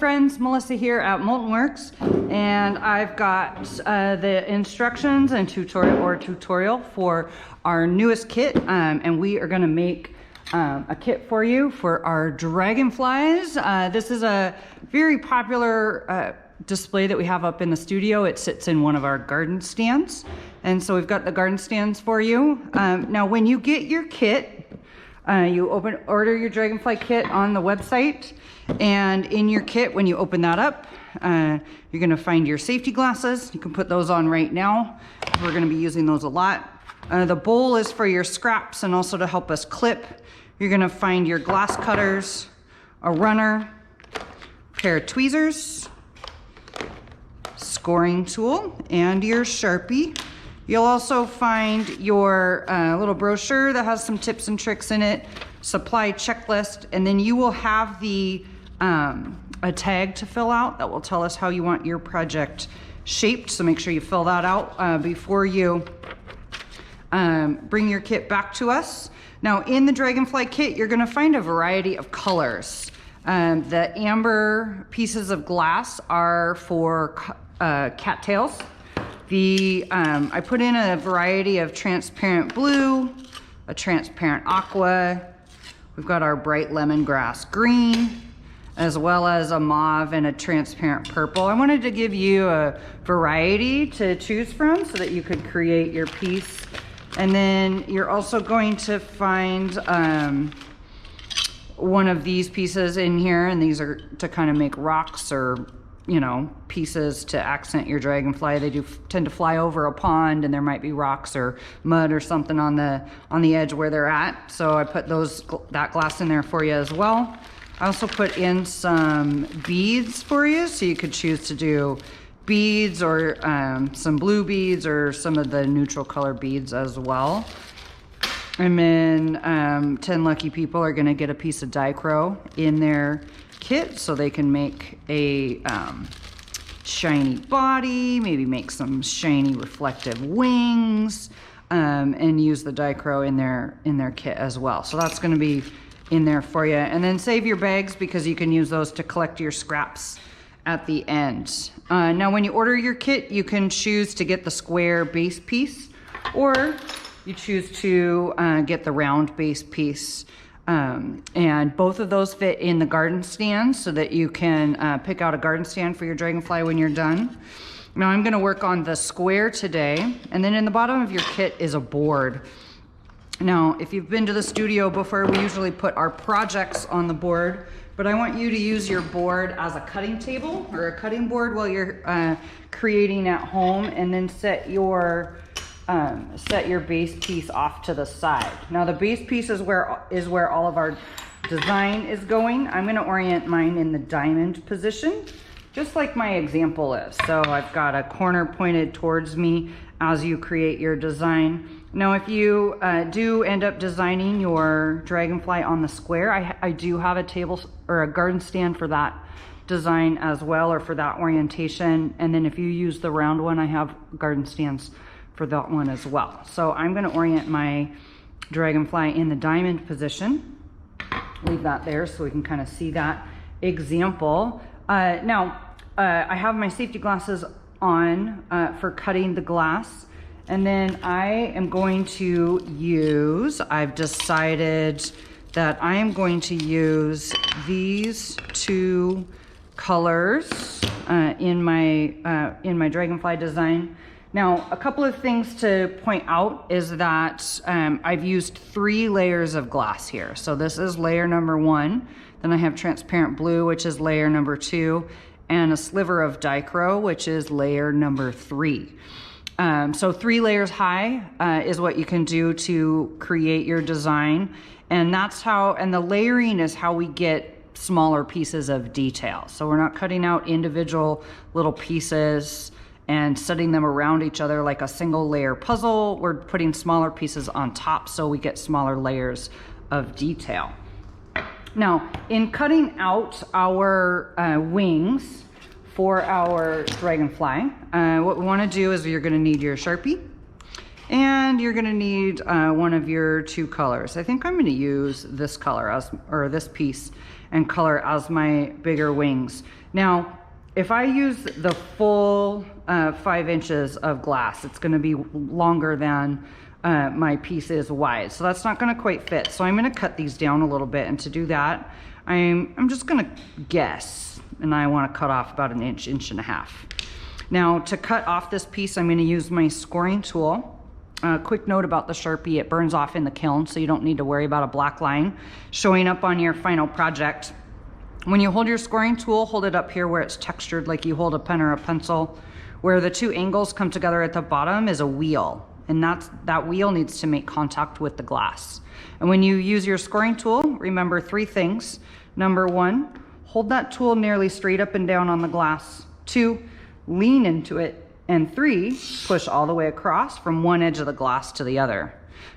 friends, Melissa here at MoltenWorks, and I've got the instructions and tutorial for our newest kit, and we are going to make a kit for you for our dragonflies. This is a very popular display that we have up in the studio. It sits in one of our garden stands, and so we've got the garden stands for you. Now when you get your kit, you order your dragonfly kit on the website, and in your kit, when you open that up, you're going to find your safety glasses. You can put those on right now. We're going to be using those a lot. The bowl is for your scraps and also to help us clip. You're going to find your glass cutters, a runner, a pair of tweezers, scoring tool, and your Sharpie. You'll also find your little brochure that has some tips and tricks in it, supply checklist, and then you will have the a tag to fill out that will tell us how you want your project shaped. So make sure you fill that out before you bring your kit back to us. Now in the dragonfly kit, you're gonna find a variety of colors. The amber pieces of glass are for cattails. I put in a variety of transparent blue, a transparent aqua. We've got our bright lemongrass green, as well as a mauve and a transparent purple. I wanted to give you a variety to choose from so that you could create your piece. And then you're also going to find one of these pieces in here, and these are to kind of make rocks or pieces to accent your dragonfly. They do tend to fly over a pond, and there might be rocks or mud or something on the edge where they're at. So I put that glass in there for you as well. I also put in some beads for you, so you could choose to do beads or some blue beads or some of the neutral color beads as well. And then 10 lucky people are going to get a piece of Dichro in their kit so they can make a shiny body, maybe make some shiny reflective wings, and use the Dichro in their kit as well. So that's going to be in there for you. And then save your bags because you can use those to collect your scraps at the end. Now when you order your kit, you can choose to get the square base piece, or you choose to get the round base piece. And both of those fit in the garden stand so that you can pick out a garden stand for your dragonfly when you're done. Now I'm going to work on the square today, and then in the bottom of your kit is a board. Now if you've been to the studio before, we usually put our projects on the board, but I want you to use your board as a cutting table or a cutting board while you're creating at home, and then set your base piece off to the side. Now the base piece is where all of our design is going. I'm going to orient mine in the diamond position, just like my example is. So I've got a corner pointed towards me as you create your design. Now if you do end up designing your dragonfly on the square, I do have a table or a garden stand for that design as well, or for that orientation. And then if you use the round one, I have garden stands for that one as well. So I'm going to orient my dragonfly in the diamond position. Leave that there so we can kind of see that example. Now I have my safety glasses on for cutting the glass, and then I am going to I've decided that I am going to use these two colors in my dragonfly design. Now, a couple of things to point out is that I've used 3 layers of glass here. So this is layer number 1. Then I have transparent blue, which is layer number 2, and a sliver of Dichro, which is layer number 3. So 3 layers high is what you can do to create your design. And the layering is how we get smaller pieces of detail. So we're not cutting out individual little pieces and setting them around each other like a single layer puzzle. We're putting smaller pieces on top so we get smaller layers of detail. Now, in cutting out our wings for our dragonfly, what we want to do is you're going to need your Sharpie, and you're going to need one of your 2 colors. I think I'm going to use this color or this piece and color as my bigger wings. Now, if I use the full 5 inches of glass, it's going to be longer than my piece is wide. So that's not going to quite fit. So I'm going to cut these down a little bit. And to do that, I'm just going to guess. And I want to cut off about an inch, inch and a half. Now, to cut off this piece, I'm going to use my scoring tool. Quick note about the Sharpie, it burns off in the kiln, so you don't need to worry about a black line showing up on your final project. When you hold your scoring tool, hold it up here where it's textured like you hold a pen or a pencil. Where the 2 angles come together at the bottom is a wheel, and that wheel needs to make contact with the glass. And when you use your scoring tool, remember 3 things. Number 1, hold that tool nearly straight up and down on the glass. 2, lean into it. And 3, push all the way across from one edge of the glass to the other.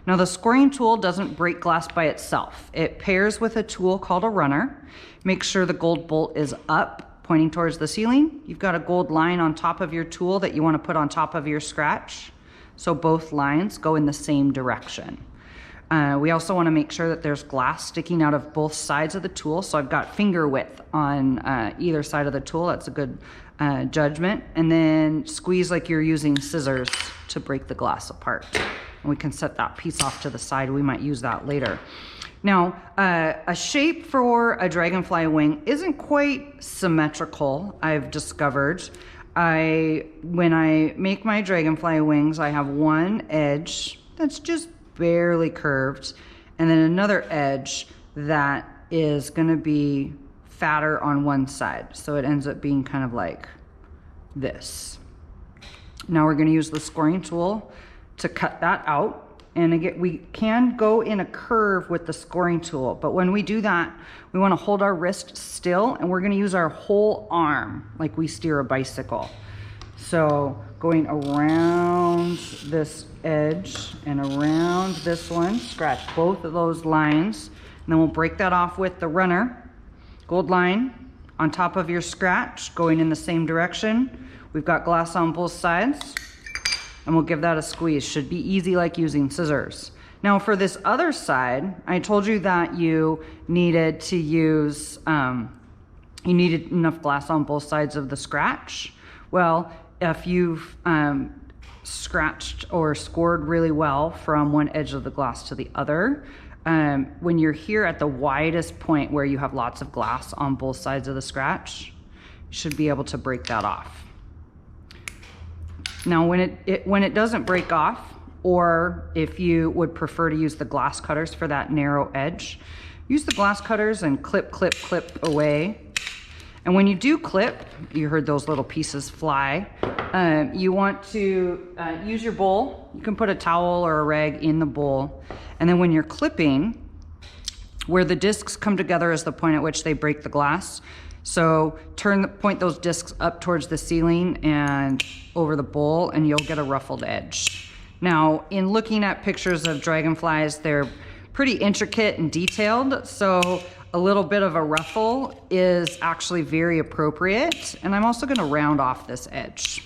Now the scoring tool doesn't break glass by itself. It pairs with a tool called a runner. Make sure the gold bolt is up, pointing towards the ceiling. You've got a gold line on top of your tool that you want to put on top of your scratch. So both lines go in the same direction. We also want to make sure that there's glass sticking out of both sides of the tool. So I've got finger width on either side of the tool. That's a good judgment. And then squeeze like you're using scissors to break the glass apart. And we can set that piece off to the side. We might use that later. Now, a shape for a dragonfly wing isn't quite symmetrical, I've discovered. When I make my dragonfly wings, I have one edge that's just barely curved, and then another edge that is gonna be fatter on one side. So it ends up being kind of like this. Now we're gonna use the scoring tool to cut that out. And again, we can go in a curve with the scoring tool, but when we do that, we want to hold our wrist still, and we're going to use our whole arm like we steer a bicycle. So going around this edge and around this one, scratch both of those lines, and then we'll break that off with the runner. Gold line on top of your scratch, going in the same direction. We've got glass on both sides. And we'll give that a squeeze. Should be easy like using scissors. Now for this other side, I told you that you needed to use, you needed enough glass on both sides of the scratch. Well, if you've scratched or scored really well from one edge of the glass to the other, when you're here at the widest point where you have lots of glass on both sides of the scratch, you should be able to break that off. Now when it doesn't break off, or if you would prefer to use the glass cutters for that narrow edge, use the glass cutters and clip, clip, clip away. And when you do clip, you heard those little pieces fly, you want to use your bowl. You can put a towel or a rag in the bowl. And then when you're clipping, where the discs come together is the point at which they break the glass. So point those discs up towards the ceiling and over the bowl, and you'll get a ruffled edge. Now, in looking at pictures of dragonflies, they're pretty intricate and detailed, so a little bit of a ruffle is actually very appropriate. And I'm also gonna round off this edge.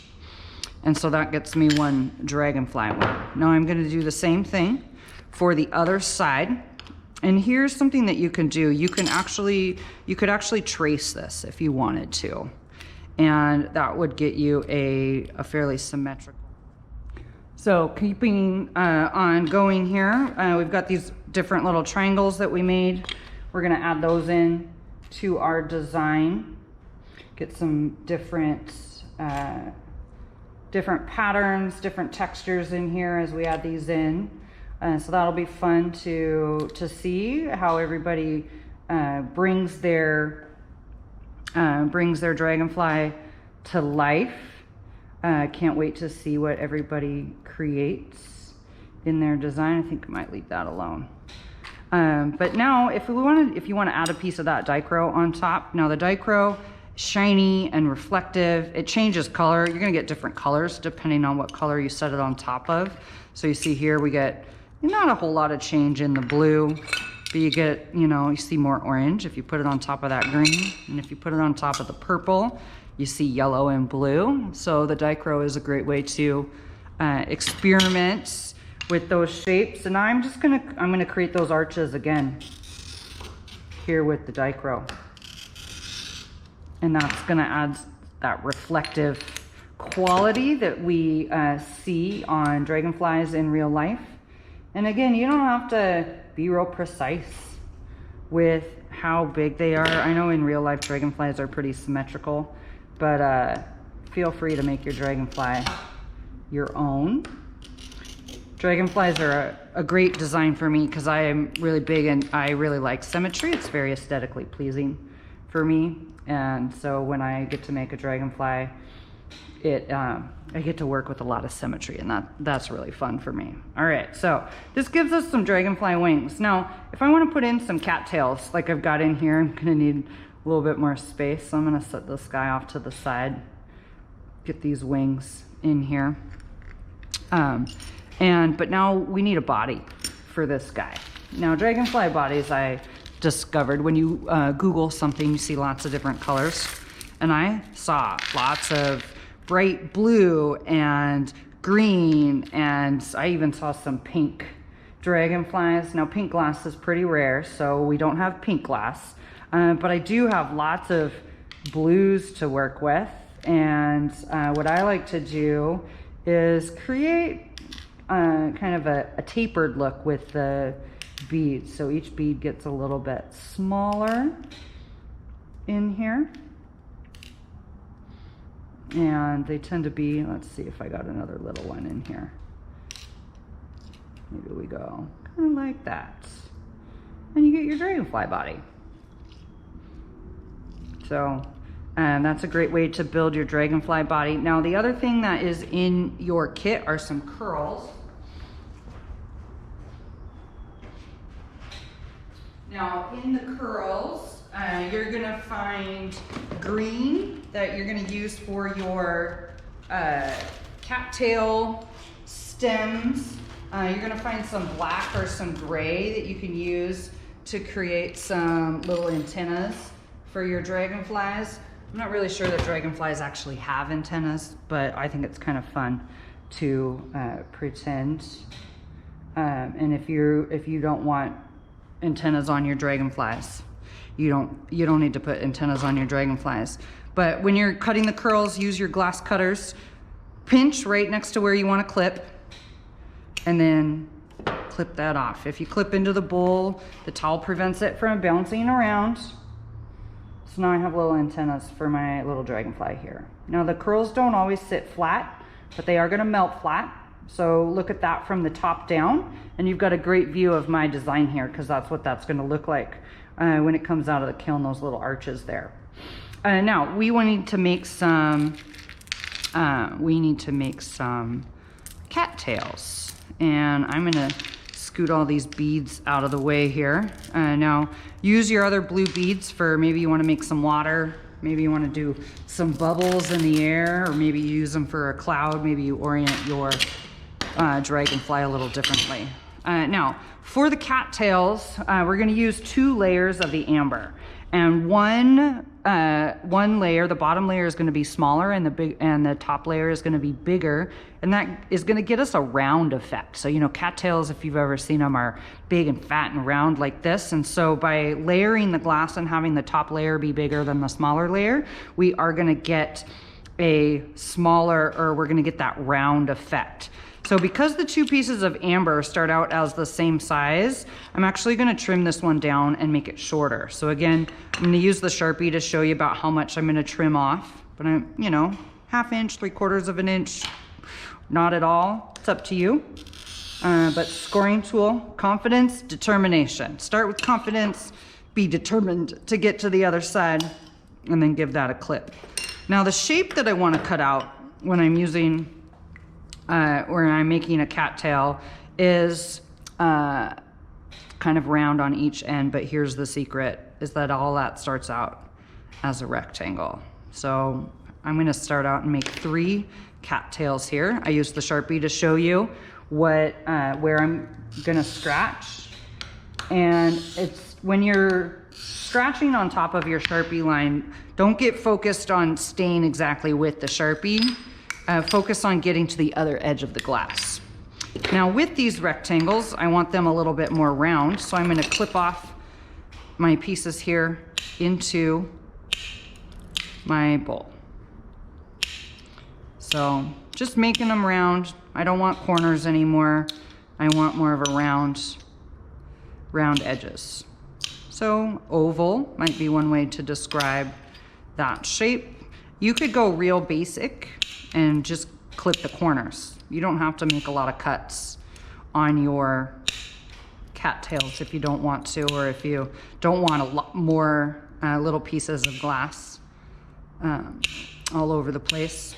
And so that gets me one dragonfly wing. Now I'm gonna do the same thing for the other side. And here's something that you can do. You could actually trace this if you wanted to. And that would get you a fairly symmetrical. So keeping on going here, we've got these different little triangles that we made. We're gonna add those in to our design. Get some different patterns, different textures in here as we add these in. So that'll be fun to see how everybody brings their dragonfly to life. Can't wait to see what everybody creates in their design. I think I might leave that alone. But now, if you want to add a piece of that Dichro on top, now the Dichro, shiny and reflective, it changes color. You're gonna get different colors depending on what color you set it on top of. So you see here we get not a whole lot of change in the blue, but you get, you see more orange if you put it on top of that green. And if you put it on top of the purple, you see yellow and blue. So the Dichro is a great way to experiment with those shapes. And I'm gonna create those arches again here with the Dichro. And that's gonna add that reflective quality that we see on dragonflies in real life. And again, you don't have to be real precise with how big they are. I know in real life dragonflies are pretty symmetrical, but feel free to make your dragonfly your own. Dragonflies are a great design for me because I am really big and I really like symmetry. It's very aesthetically pleasing for me. And so when I get to make a dragonfly, I get to work with a lot of symmetry, and that's really fun for me. All right, so this gives us some dragonfly wings. Now, if I want to put in some cattails like I've got in here, I'm gonna need a little bit more space. So I'm gonna set this guy off to the side, get these wings in here. But now we need a body for this guy. Now, dragonfly bodies, I discovered when you Google something, you see lots of different colors. And I saw lots of bright blue and green, and I even saw some pink dragonflies. Now, pink glass is pretty rare, so we don't have pink glass. But I do have lots of blues to work with. And what I like to do is create kind of a tapered look with the beads. So each bead gets a little bit smaller in here. And they tend to be, let's see if I got another little one in here. Maybe we go kind of like that. And you get your dragonfly body. So, and that's a great way to build your dragonfly body. Now, the other thing that is in your kit are some curls. Now, in the curls, you're gonna find green that you're gonna use for your cattail stems. You're gonna find some black or some gray that you can use to create some little antennas for your dragonflies. I'm not really sure that dragonflies actually have antennas, but I think it's kind of fun to pretend. And if you don't want antennas on your dragonflies, you don't need to put antennas on your dragonflies. But when you're cutting the curls, use your glass cutters. Pinch right next to where you want to clip, and then clip that off. If you clip into the bowl, the towel prevents it from bouncing around. So now I have little antennas for my little dragonfly here. Now, the curls don't always sit flat, but they are going to melt flat. So look at that from the top down, and you've got a great view of my design here, because that's what that's going to look like when it comes out of the kiln, those little arches there. Now we need to make some cattails, and I'm going to scoot all these beads out of the way here. Now use your other blue beads for maybe you want to make some water, maybe you want to do some bubbles in the air, or maybe you use them for a cloud. Maybe you orient your dragonfly a little differently. Now for the cattails, we're going to use 2 layers of the amber, and one layer, the bottom layer, is going to be smaller, and the top layer is going to be bigger, and that is going to get us a round effect. So, you know, cattails, if you've ever seen them, are big and fat and round like this. And so by layering the glass and having the top layer be bigger than the smaller layer, we are going to get a smaller, or we're going to get that round effect. So because the 2 pieces of amber start out as the same size, I'm actually going to trim this one down and make it shorter. So again, I'm going to use the Sharpie to show you about how much I'm going to trim off. But I'm, you know, 1/2 inch, 3/4 of an inch, not at all. It's up to you. But scoring tool, confidence, determination. Start with confidence, be determined to get to the other side, and then give that a clip. Now the shape that I want to cut out when I'm using where I'm making a cattail is kind of round on each end, but here's the secret, is that all that starts out as a rectangle. So I'm going to start out and make 3 cattails here. I used the Sharpie to show you where I'm going to scratch. And it's when you're scratching on top of your Sharpie line, don't get focused on staying exactly with the Sharpie. Focus on getting to the other edge of the glass. Now with these rectangles, I want them a little bit more round, so I'm going to clip off my pieces here into my bowl. So just making them round. I don't want corners anymore. I want more of a round edges. So oval might be one way to describe that shape. You could go real basic and just clip the corners. You don't have to make a lot of cuts on your cattails if you don't want to, or if you don't want a lot more little pieces of glass all over the place.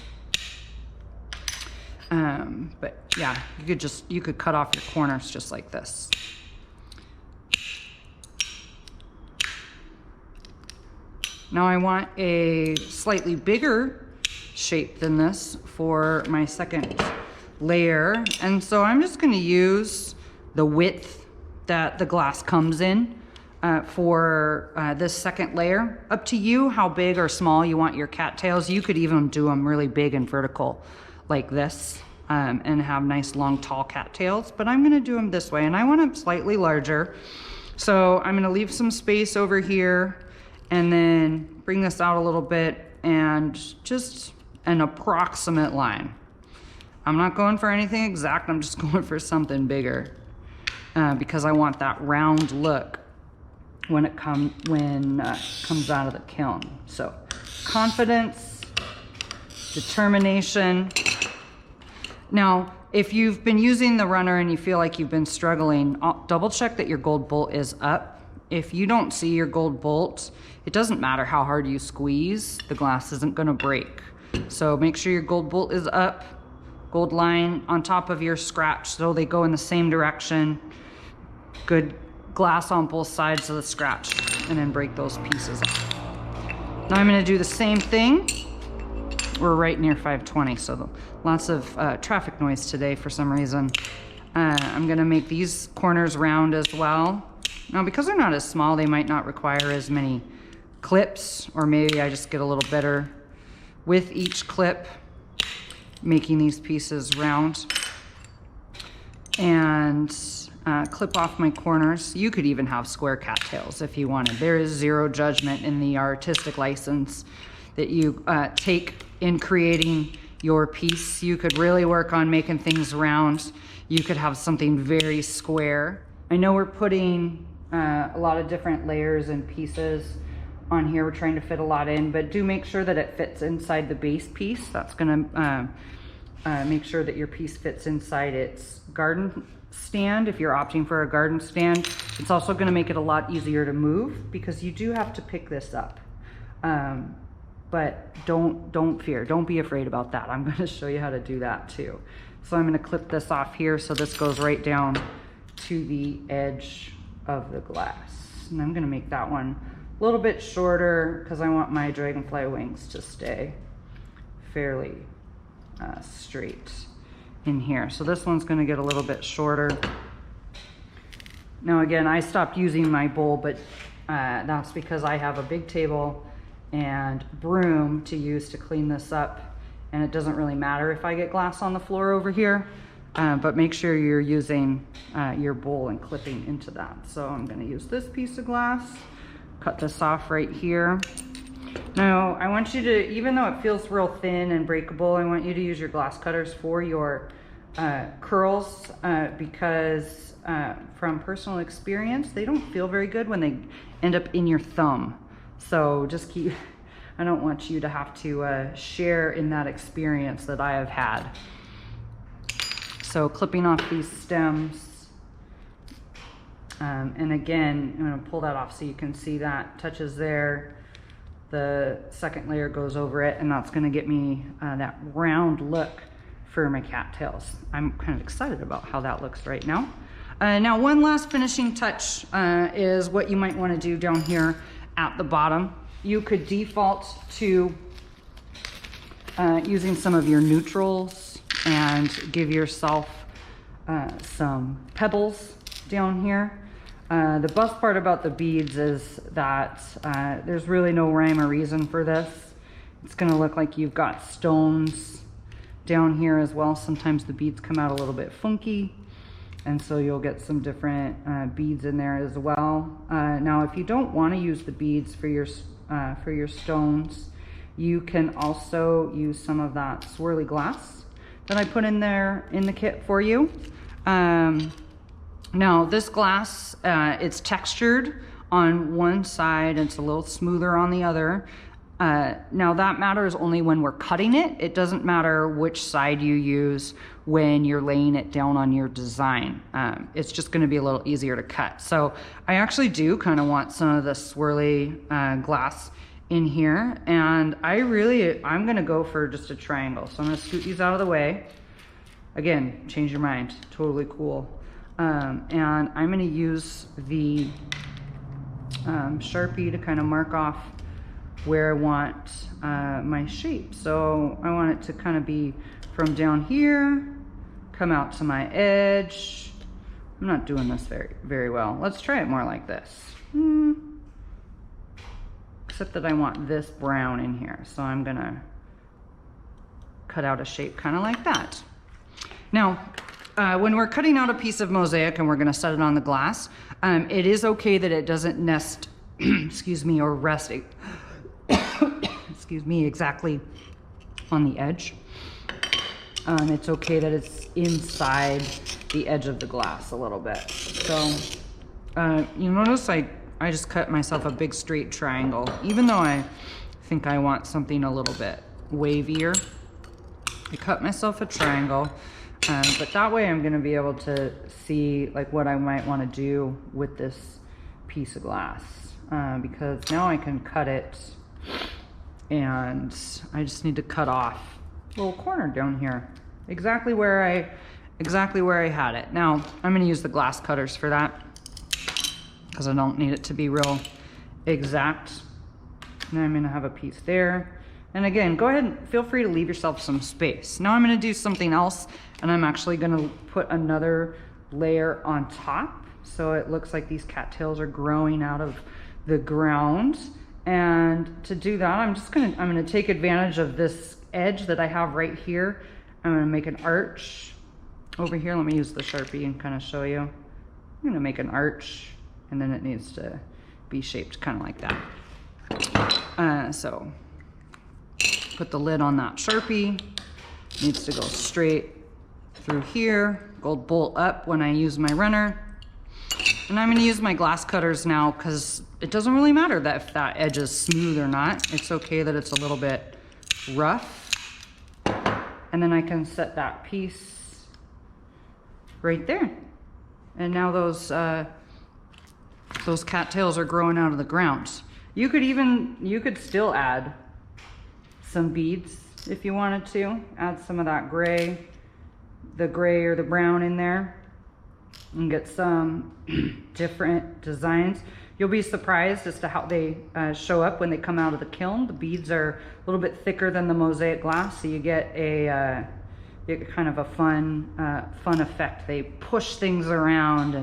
But yeah, you could cut off your corners just like this. Now I want a slightly bigger shape than this for my second layer. And so I'm just gonna use the width that the glass comes in for this second layer. Up to you how big or small you want your cattails. You could even do them really big and vertical like this and have nice long tall cattails, but I'm gonna do them this way, and I want them slightly larger. So I'm gonna leave some space over here and then bring this out a little bit and just an approximate line. I'm not going for anything exact, I'm just going for something bigger because I want that round look when it comes out of the kiln. So confidence, determination. Now, if you've been using the runner and you feel like you've been struggling, double check that your gold bolt is up. If you don't see your gold bolt, it doesn't matter how hard you squeeze, the glass isn't gonna break. So make sure your gold bolt is up, gold line on top of your scratch so they go in the same direction. Good glass on both sides of the scratch, and then break those pieces off. Now I'm gonna do the same thing. We're right near 520, so lots of traffic noise today for some reason. I'm gonna make these corners round as well. Now, because they're not as small, they might not require as many clips, or maybe I just get a little better with each clip, making these pieces round. And clip off my corners. You could even have square cattails if you wanted. There is zero judgment in the artistic license that you take in creating your piece. You could really work on making things round. You could have something very square. I know we're putting a lot of different layers and pieces on here. We're trying to fit a lot in, but do make sure that it fits inside the base piece. That's gonna make sure that your piece fits inside its garden stand. If you're opting for a garden stand, it's also gonna make it a lot easier to move because you do have to pick this up. But don't fear, don't be afraid about that. I'm gonna show you how to do that too. So I'm gonna clip this off here so this goes right down to the edge of the glass. And I'm gonna make that one a little bit shorter because I want my dragonfly wings to stay fairly straight in here. So this one's gonna get a little bit shorter. Now again, I stopped using my bowl, but that's because I have a big table and broom to use to clean this up, and it doesn't really matter if I get glass on the floor over here, but make sure you're using your bowl and clipping into that. So I'm gonna use this piece of glass, cut this off right here. Now I want you to, even though it feels real thin and breakable, I want you to use your glass cutters for your curls because from personal experience, they don't feel very good when they end up in your thumb. So just keep, I don't want you to have to share in that experience that I have had. So clipping off these stems. And again, I'm gonna pull that off so you can see that touches there. The second layer goes over it, and that's gonna get me that round look for my cattails. I'm kind of excited about how that looks right now. Now one last finishing touch is what you might wanna do down here at the bottom. You could default to using some of your neutrals and give yourself some pebbles down here. The best part about the beads is that there's really no rhyme or reason for this. It's gonna look like you've got stones down here as well. Sometimes the beads come out a little bit funky, and so you'll get some different beads in there as well. Now, if you don't want to use the beads for your stones, You can also use some of that swirly glass that I put in there in the kit for you. Now this glass, it's textured on one side, it's a little smoother on the other. Now that matters only when we're cutting it. It doesn't matter which side you use when you're laying it down on your design. It's just gonna be a little easier to cut. So I actually do kind of want some of the swirly glass in here, and I'm gonna go for just a triangle. So I'm gonna scoot these out of the way. Again, change your mind, totally cool. And I'm gonna use the Sharpie to kind of mark off where I want my shape. So I want it to kind of be from down here, come out to my edge. I'm not doing this very well. Let's try it more like this. Except that I want this brown in here. So I'm gonna cut out a shape kind of like that. Now, when we're cutting out a piece of mosaic and we're gonna set it on the glass, it is okay that it doesn't nest, excuse me, or rest, excuse me, exactly on the edge. It's okay that it's inside the edge of the glass a little bit. So you notice I just cut myself a big straight triangle, even though I think I want something a little bit wavier. I cut myself a triangle, but that way I'm gonna be able to see like what I might wanna do with this piece of glass, because now I can cut it, and I just need to cut off a little corner down here, exactly where I had it. Now I'm gonna use the glass cutters for that, because I don't need it to be real exact. Now I'm gonna have a piece there. And again, go ahead and feel free to leave yourself some space. Now I'm gonna do something else, and I'm actually gonna put another layer on top. So it looks like these cattails are growing out of the ground. And to do that, I'm gonna take advantage of this edge that I have right here. I'm gonna make an arch over here. Let me use the Sharpie and kind of show you. I'm gonna make an arch, and then it needs to be shaped kind of like that. So put the lid on that Sharpie. It needs to go straight through here. Gold bolt up when I use my runner. And I'm gonna use my glass cutters now, because it doesn't really matter that if that edge is smooth or not. It's okay that it's a little bit rough. And then I can set that piece right there. And now those cattails are growing out of the ground. You could still add some beads if you wanted to. Add some of that gray, the gray or the brown in there, and get some different designs. You'll be surprised as to how they show up when they come out of the kiln. The beads are a little bit thicker than the mosaic glass, so you get a kind of a fun effect. They push things around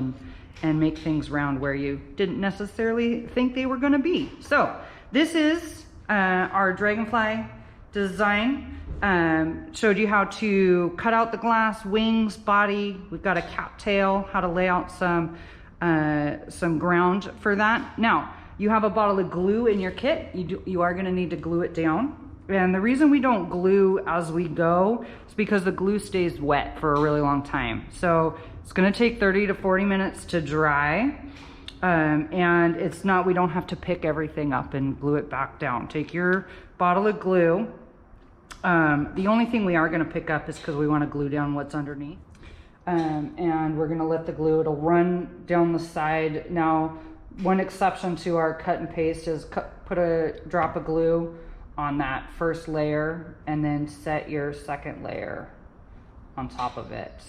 and make things round where you didn't necessarily think they were gonna be. So this is our Dragonfly design. Showed you how to cut out the glass, wings, body. We've got a cattail, how to lay out some ground for that. Now, you have a bottle of glue in your kit. You are gonna need to glue it down. And the reason we don't glue as we go is because the glue stays wet for a really long time. So it's gonna take 30 to 40 minutes to dry. And we don't have to pick everything up and glue it back down. Take your bottle of glue. The only thing we are gonna pick up is because we wanna glue down what's underneath. And we're gonna let the glue, it'll run down the side. Now, one exception to our cut and paste is put a drop of glue on that first layer and then set your second layer on top of it.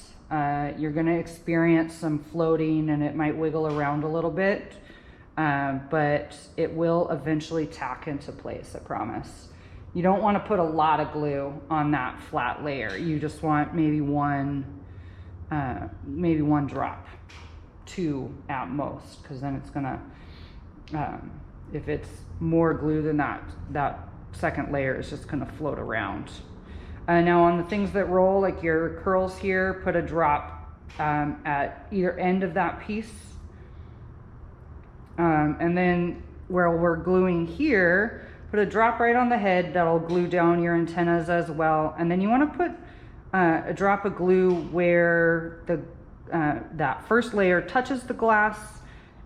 You're gonna experience some floating and it might wiggle around a little bit, but it will eventually tack into place, I promise. You don't wanna put a lot of glue on that flat layer. You just want maybe one drop, 2 at most, because then it's gonna, if it's more glue than that second layer is just gonna float around. Now on the things that roll, like your curls here, put a drop at either end of that piece. And then where we're gluing here, Put a drop right on the head. That'll glue down your antennas as well. And then you want to put a drop of glue where the that first layer touches the glass,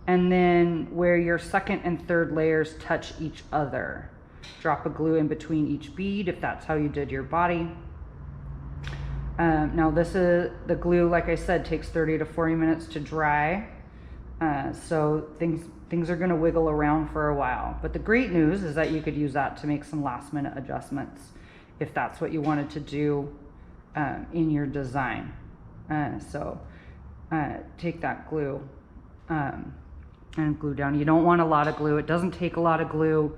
and then where your second and third layers touch each other. Drop of glue in between each bead if that's how you did your body. Now this is the glue, like I said, takes 30 to 40 minutes to dry. So things are gonna wiggle around for a while. But the great news is that you could use that to make some last minute adjustments if that's what you wanted to do in your design. Take that glue and glue down. You don't want a lot of glue. It doesn't take a lot of glue.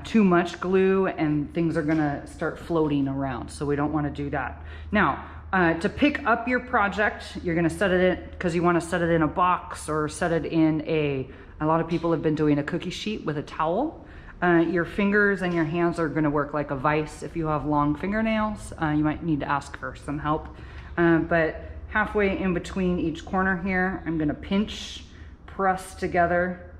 Too much glue and things are gonna start floating around, so we don't want to do that. Now, to pick up your project, you're gonna set it in, because you want to set it in a box or set it in a lot of people have been doing a cookie sheet with a towel. Your fingers and your hands are gonna work like a vise. If you have long fingernails, you might need to ask for some help. But halfway in between each corner here, I'm gonna pinch, press together,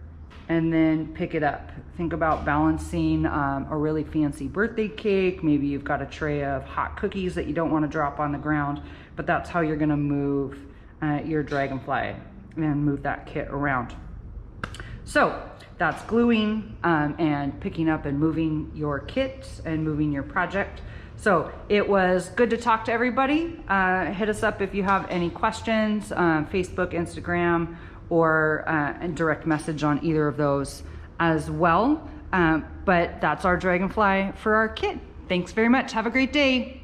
and then pick it up. Think about balancing a really fancy birthday cake. Maybe you've got a tray of hot cookies that you don't want to drop on the ground, but that's how you're gonna move your Dragonfly and move that kit around. So that's gluing and picking up and moving your kit and moving your project. So it was good to talk to everybody. Hit us up if you have any questions, Facebook, Instagram, or a direct message on either of those as well. But that's our Dragonfly for our kit. Thanks very much. Have a great day.